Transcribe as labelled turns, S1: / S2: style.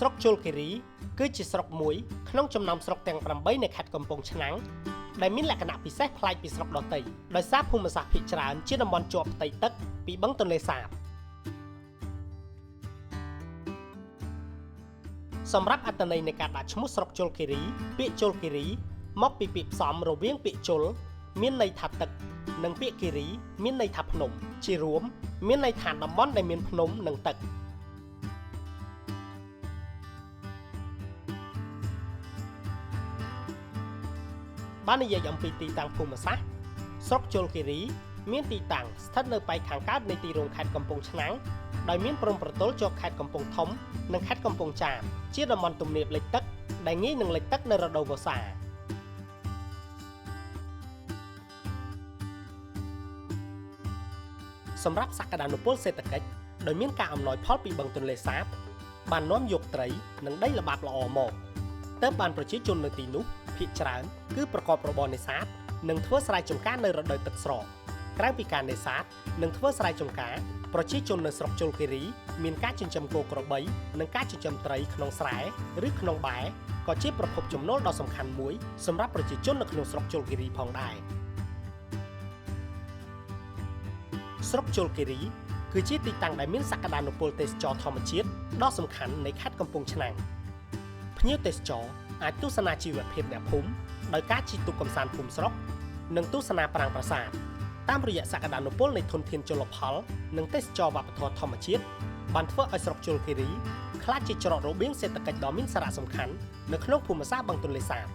S1: ស្រុកជលគិរីគឺជាស្រុកមួយក្នុងចំណោមស្រុកទាំង8នៃខេត្តកំពង់ឆ្នាំងដែលមានលក្ខណៈពិសេសប្លែកពីស្រុកដទៃដោយសារភូមិសាស្ត្រភាគច្រើនជាតំបន់ជាប់ផ្ទៃទឹកពីបឹងទន្លេសាបសម្រាប់អត្ថន័យនៃការដាក់ឈ្មោះស្រុកជលគិរីពាក្យជលគិរីមកពីពាក្យផ្សំរវាងពាក្យជលមានន័យថាទឹកនិងពាក្យគិរីមានន័យថាភ្នំជារួមមានន័យថាតំបន់ដែលមានភ្នំនិងទឹកបាននិយាយអំពីទីតាំងភូមិសាស្ត្រស្រុកជលគិរីមានទីតាំងស្ថិតនៅប៉ែកខាងកើតនៃទីរួមខេត្តកំពង់ឆ្នាំងដោយមានព្រំប្រទល់ជាប់ខេត្តកំពង់ធំនិងខេត្តកំពង់ចាមជាតំបន់ទំនាបលិចទឹកដែលងាយនឹងលិចទឹកនៅរដូវវស្សាសម្រាប់សក្តានុពលសេដ្ឋកិច្ចដោយមានការអំណោយផលពីបឹងទន្លេសាបបាននាំយកត្រីនិងដីល្បាប់ល្អមកទើបបានប្រជាជននៅទីនោះភាគច្រើនគឺប្រកបរបរនេសាទនិងធ្វើស្រែចម្ការនៅរដូវទឹកស្រកក្រៅពីការនេសាទនិងធ្វើស្រែចម្ការប្រជាជននៅស្រុកជលគិរីមានការចិញ្ចឹមគោក្របីនិងការចិញ្ចឹមត្រីក្នុងស្រែឬក្នុងបែរក៏ជាប្រភពចំណូលដ៏សំខាន់មួយសម្រាប់ប្រជាជននៅក្នុងស្រុកជលគិរីផងដែរស្រុកជលគិរីគឺជាទីតាំងដែលមានសក្តានុពលទេសចរណ៍ធម្មជាតិដ៏សំខាន់នៃខេត្តកំពង់ឆ្នាំងភ្ញៀវទេសចរអាចទស្សនាជីវភាពអ្នកភូមិដោយការជិះទូកកម្សាន្តភូមិស្រុកនិងទស្សនាប្រាង្គប្រាសាទតាមរយៈសក្តានុពលនៃធនធានជលផលនិងទេសចរវប្បធម៌ធម្មជាតិបានធ្វើឲ្យស្រុកជលគិរីក្លាយជាច្រករបៀងសេដ្ឋកិច្ចដ៏មានសារៈសំខាន់នៅក្នុងភូមិសាស្ត្របឹងទន្លេសាប